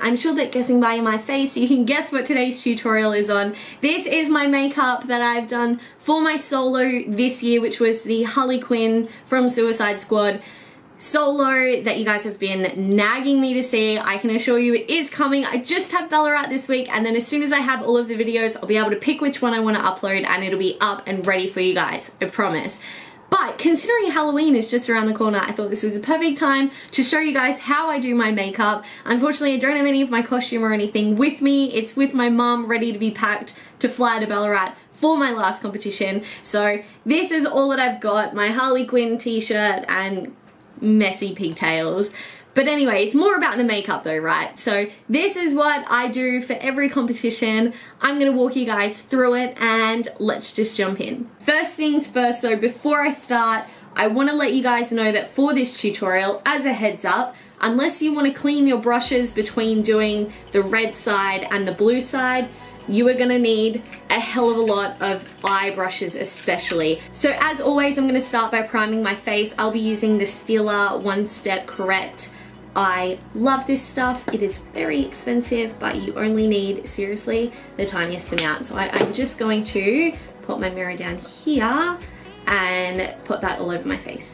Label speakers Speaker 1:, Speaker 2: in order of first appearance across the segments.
Speaker 1: I'm sure that guessing by my face, you can guess what today's tutorial is on. This is my makeup that I've done for my solo this year, which was the Harley Quinn from Suicide Squad solo that you guys have been nagging me to see. I can assure you it is coming. I just have Ballarat this week, and then as soon as I have all of the videos, I'll be able to pick which one I want to upload and it'll be up and ready for you guys, I promise. But considering Halloween is just around the corner, I thought this was a perfect time to show you guys how I do my makeup. Unfortunately, I don't have any of my costume or anything with me. It's with my mum, ready to be packed to fly to Ballarat for my last competition. So this is all that I've got, my Harley Quinn t-shirt and messy pigtails. But anyway, it's more about the makeup though, right? So this is what I do for every competition. I'm gonna walk you guys through it and let's just jump in. First things first, so before I start, I wanna let you guys know that for this tutorial, as a heads up, unless you wanna clean your brushes between doing the red side and the blue side, you are gonna need a hell of a lot of eye brushes especially. So as always, I'm gonna start by priming my face. I'll be using the Stila One Step Correct. I love this stuff. It is very expensive, but you only need, seriously, the tiniest amount. So I'm just going to put my mirror down here and put that all over my face.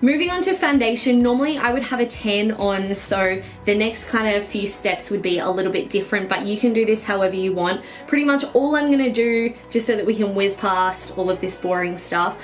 Speaker 1: Moving on to foundation, normally I would have a 10 on, so the next kind of few steps would be a little bit different, but you can do this however you want. Pretty much all I'm gonna do, just so that we can whiz past all of this boring stuff,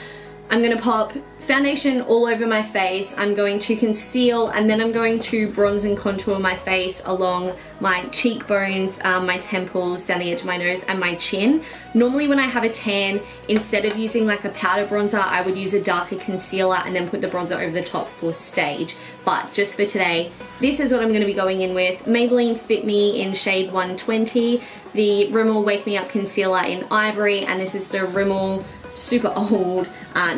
Speaker 1: I'm gonna pop foundation all over my face. I'm going to conceal, and then I'm going to bronze and contour my face along my cheekbones, my temples, down the edge of my nose, and my chin. Normally when I have a tan, instead of using like a powder bronzer, I would use a darker concealer and then put the bronzer over the top for stage. But just for today, this is what I'm gonna be going in with. Maybelline Fit Me in shade 120, the Rimmel Wake Me Up Concealer in Ivory, and this is the Rimmel super old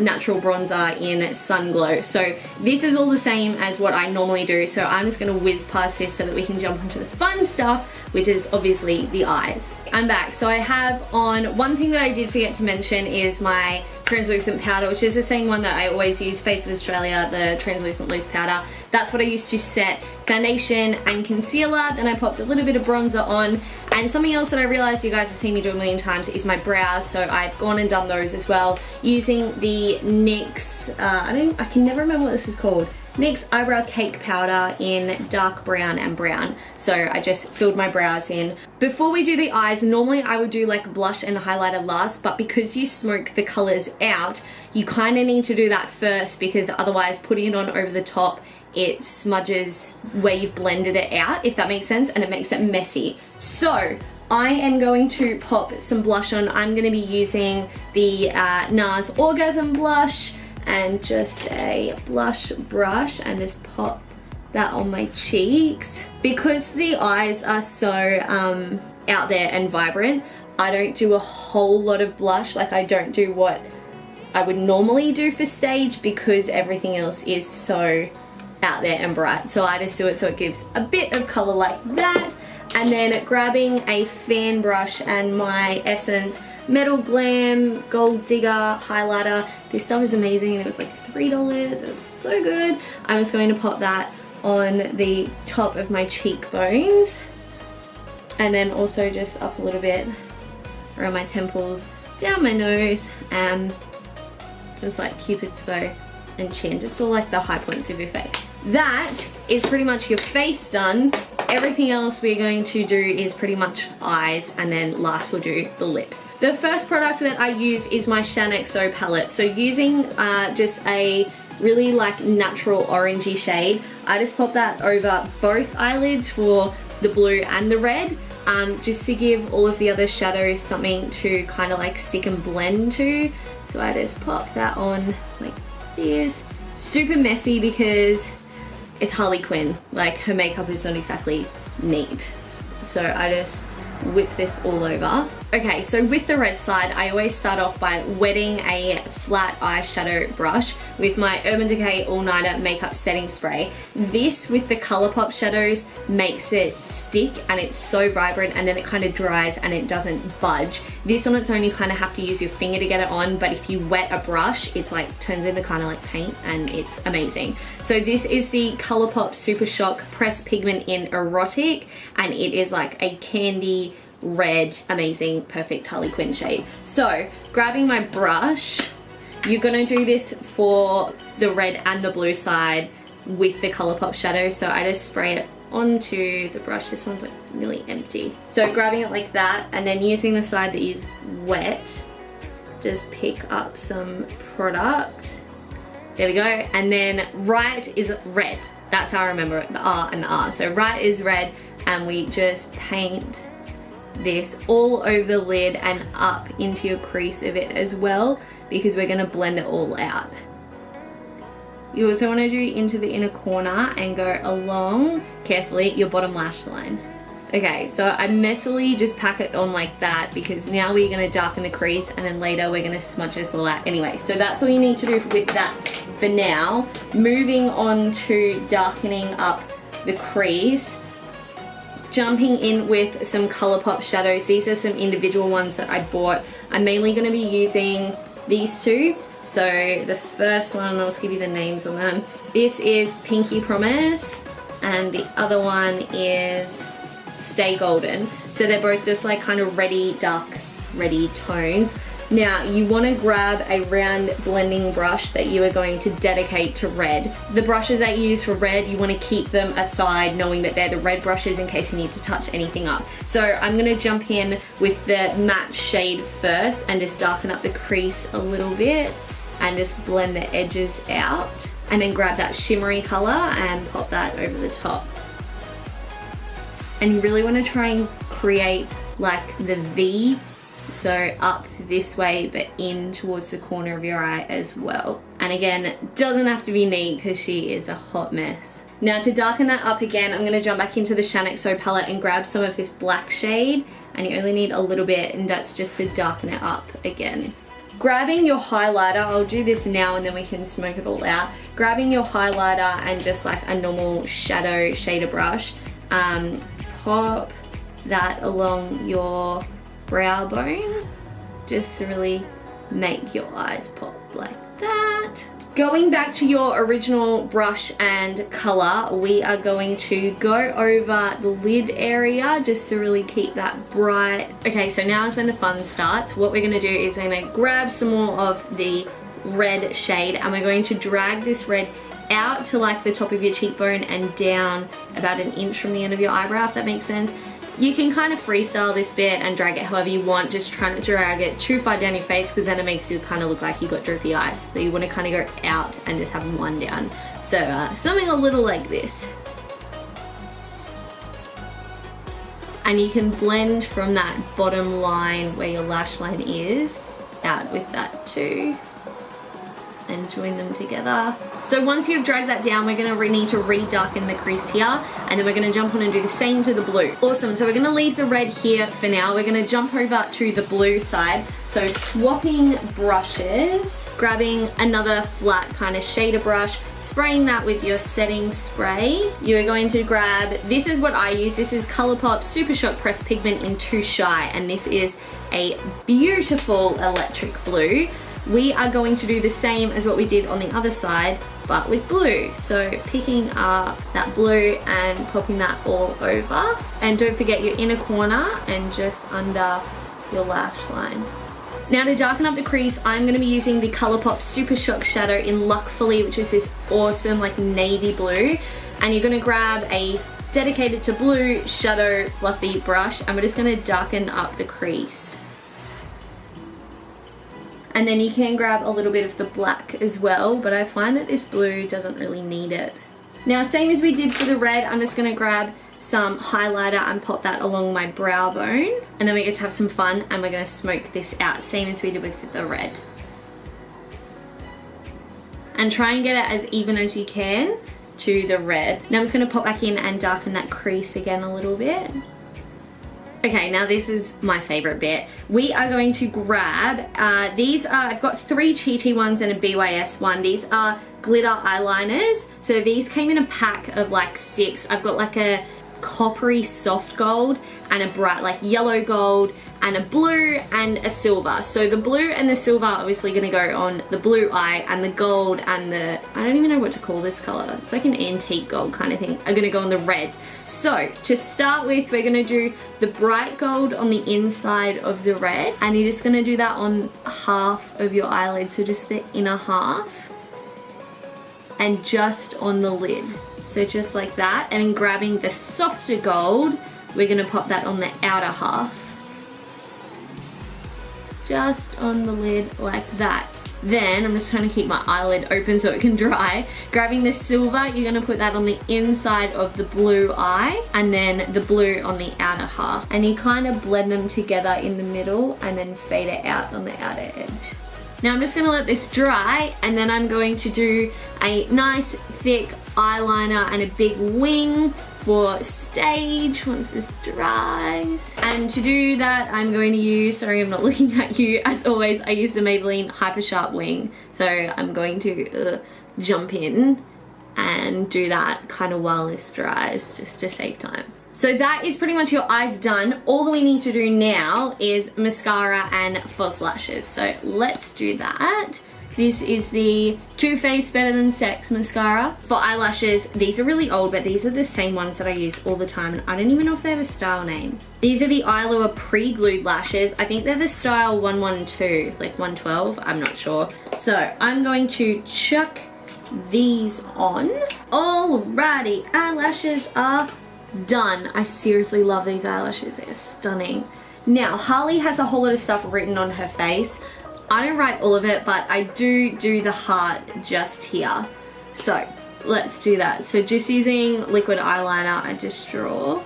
Speaker 1: natural bronzer in Sun Glow. So this is all the same as what I normally do, so I'm just gonna whiz past this so that we can jump into the fun stuff, which is obviously the eyes. I'm back. So I have on, one thing that I did forget to mention is my translucent powder, which is the same one that I always use, Face of Australia, the translucent loose powder. That's what I used to set foundation and concealer. Then I popped a little bit of bronzer on, and something else that I realized you guys have seen me do a million times is my brows, so I've gone and done those as well using the NYX, I can never remember what this is called, NYX Eyebrow Cake Powder in dark brown and brown. So I just filled my brows in. Before we do the eyes, normally I would do like blush and highlighter last, but because you smoke the colors out, you kind of need to do that first, because otherwise putting it on over the top, it smudges where you've blended it out, if that makes sense, and it makes it messy. So I am going to pop some blush on. I'm going to be using the NARS Orgasm Blush and just a blush brush and just pop that on my cheeks. Because the eyes are so out there and vibrant, I don't do a whole lot of blush. Like, I don't do what I would normally do for stage because everything else is so out there and bright. So I just do it so it gives a bit of color like that. And then grabbing a fan brush and my Essence Metal Glam Gold Digger highlighter. This stuff is amazing, and it was like $3. It was so good. I'm just going to pop that on the top of my cheekbones, and then also just up a little bit around my temples, down my nose, and just like Cupid's bow and chin, just all like the high points of your face. That is pretty much your face done. Everything else we're going to do is pretty much eyes, and then last we'll do the lips. The first product that I use is my Shan XO palette. So using just a really like natural orangey shade, I just pop that over both eyelids for the blue and the red, just to give all of the other shadows something to kind of like stick and blend to. So I just pop that on like this. Super messy because it's Harley Quinn, like her makeup is not exactly neat. So I just whip this all over. Okay, so with the red side, I always start off by wetting a flat eyeshadow brush with my Urban Decay All Nighter Makeup Setting Spray. This, with the Colourpop shadows, makes it stick and it's so vibrant, and then it kind of dries and it doesn't budge. This on its own, you kind of have to use your finger to get it on, but if you wet a brush, it's like turns into kind of like paint and it's amazing. So this is the Colourpop Super Shock Pressed Pigment in Erotic, and it is like a candy red, amazing, perfect Harley Quinn shade. So grabbing my brush, you're gonna do this for the red and the blue side with the Colourpop shadow. So I just spray it onto the brush. This one's like really empty. So grabbing it like that, and then using the side that is wet, just pick up some product. There we go. And then right is red. That's how I remember it, the R and the R. So right is red, and we just paint this all over the lid and up into your crease of it as well, because we're going to blend it all out. You also want to do into the inner corner and go along carefully your bottom lash line. Okay, so I messily just pack it on like that, because now we're going to darken the crease and then later we're going to smudge this all out. Anyway, so that's all you need to do with that for now. Moving on to darkening up the crease, jumping in with some Colourpop shadows. These are some individual ones that I bought. I'm mainly going to be using these two. So the first one, I'll just give you the names on them. This is Pinky Promise, and the other one is Stay Golden. So they're both just like kind of reddy, dark, reddy tones. Now you want to grab a round blending brush that you are going to dedicate to red. The brushes that you use for red, you want to keep them aside, knowing that they're the red brushes in case you need to touch anything up. So I'm going to jump in with the matte shade first and just darken up the crease a little bit and just blend the edges out, and then grab that shimmery color and pop that over the top. And you really want to try and create like the V, so up this way but in towards the corner of your eye as well. And again, it doesn't have to be neat because she is a hot mess. Now to darken that up again, I'm going to jump back into the Shaaanxo palette and grab some of this black shade, and you only need a little bit, and that's just to darken it up again. Grabbing your highlighter, I'll do this now and then we can smoke it all out. Grabbing your highlighter and just like a normal shadow shader brush, pop that along your brow bone just to really make your eyes pop like that. Going back to your original brush and color, we are going to go over the lid area just to really keep that bright. Okay, so now is when the fun starts. What we're going to do is we're going to grab some more of the red shade, and we're going to drag this red out to like the top of your cheekbone and down about an inch from the end of your eyebrow, if that makes sense. You can kind of freestyle this bit and drag it however you want, just try not to drag it too far down your face because then it makes you kind of look like you got droopy eyes. So you want to kind of go out and just have one down. So something a little like this. And you can blend from that bottom line where your lash line is out with that too, and join them together. So once you've dragged that down, we're gonna need to re-darken the crease here, and then we're gonna jump on and do the same to the blue. Awesome, so we're gonna leave the red here for now. We're gonna jump over to the blue side. So swapping brushes, grabbing another flat kind of shader brush, spraying that with your setting spray. You are going to grab, this is what I use, this is Colourpop Super Shock Pressed Pigment in Too Shy, and this is a beautiful electric blue. We are going to do the same as what we did on the other side, but with blue. So picking up that blue and popping that all over. And don't forget your inner corner and just under your lash line. Now to darken up the crease, I'm going to be using the Colourpop Super Shock Shadow in Luckfully, which is this awesome like navy blue. And you're going to grab a dedicated to blue shadow fluffy brush, and we're just going to darken up the crease. And then you can grab a little bit of the black as well, but I find that this blue doesn't really need it. Now, same as we did for the red, I'm just gonna grab some highlighter and pop that along my brow bone. And then we get to have some fun and we're gonna smoke this out, same as we did with the red. And try and get it as even as you can to the red. Now I'm just gonna pop back in and darken that crease again a little bit. Okay, now this is my favorite bit. We are going to grab, I've got 3 cheaty ones and a BYS one. These are glitter eyeliners. So these came in a pack of like 6. I've got like a coppery soft gold and a bright like yellow gold and a blue and a silver. So the blue and the silver are obviously gonna go on the blue eye, and the gold and the, I don't even know what to call this color, it's like an antique gold kind of thing, are gonna go on the red. So to start with, we're gonna do the bright gold on the inside of the red, and you're just gonna do that on half of your eyelid, so just the inner half, and just on the lid. So just like that, and then grabbing the softer gold, we're gonna pop that on the outer half. Just on the lid like that. Then I'm just trying to keep my eyelid open so it can dry. Grabbing the silver, you're gonna put that on the inside of the blue eye, and then the blue on the outer half. And you kind of blend them together in the middle and then fade it out on the outer edge. Now I'm just gonna let this dry, and then I'm going to do a nice thick eyeliner and a big wing for stage once this dries. And to do that, I'm going to use, sorry I'm not looking at you, as always, I use the Maybelline Hyper Sharp Wing. So I'm going to jump in and do that kind of while this dries, just to save time. So that is pretty much your eyes done. All that we need to do now is mascara and false lashes. So let's do that. This is the Too Faced Better Than Sex mascara. For eyelashes, these are really old, but these are the same ones that I use all the time, and I don't even know if they have a style name. These are the Eyelure pre-glued lashes. I think they're the style 112, like 112, I'm not sure. So I'm going to chuck these on. Alrighty, eyelashes are done. I seriously love these eyelashes, they're stunning. Now, Harley has a whole lot of stuff written on her face. I don't write all of it, but I do the heart just here. So let's do that. So just using liquid eyeliner, I just draw.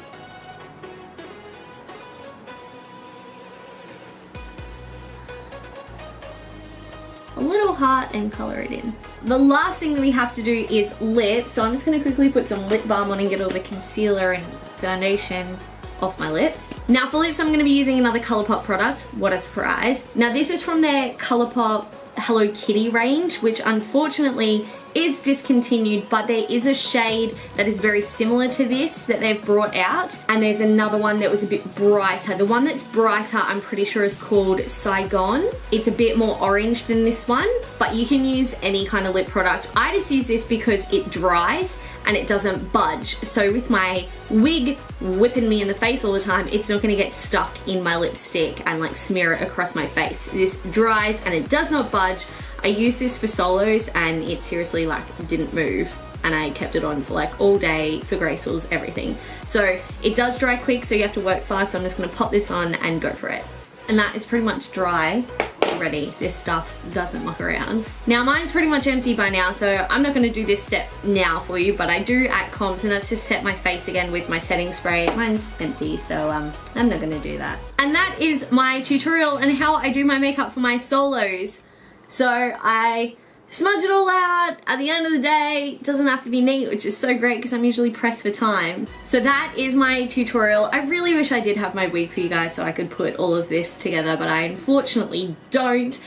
Speaker 1: A little heart and color it in. The last thing that we have to do is lips. So I'm just gonna quickly put some lip balm on and get all the concealer and foundation off my lips. Now for lips, I'm going to be using another ColourPop product. What a surprise. Now this is from their ColourPop Hello Kitty range, which unfortunately is discontinued, but there is a shade that is very similar to this that they've brought out, and there's another one that was a bit brighter. The one that's brighter, I'm pretty sure, is called Saigon. It's a bit more orange than this one, but you can use any kind of lip product. I just use this because it dries and it doesn't budge. So with my wig whipping me in the face all the time, it's not gonna get stuck in my lipstick and like smear it across my face. This dries and it does not budge. I used this for solos and it seriously like didn't move, and I kept it on for like all day for graceful's, everything. So it does dry quick, so you have to work fast. So I'm just gonna pop this on and go for it. And that is pretty much dry already. This stuff doesn't muck around. Now mine's pretty much empty by now, so I'm not gonna do this step now for you, but I do at comps, and that's just set my face again with my setting spray. Mine's empty, so I'm not gonna do that. And that is my tutorial on how I do my makeup for my solos. So I smudge it all out at the end of the day. It doesn't have to be neat, which is so great because I'm usually pressed for time. So that is my tutorial. I really wish I did have my wig for you guys so I could put all of this together, but I unfortunately don't.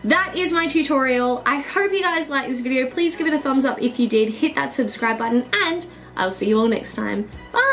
Speaker 1: That is my tutorial. I hope you guys liked this video. Please give it a thumbs up if you did. Hit that subscribe button, and I'll see you all next time. Bye!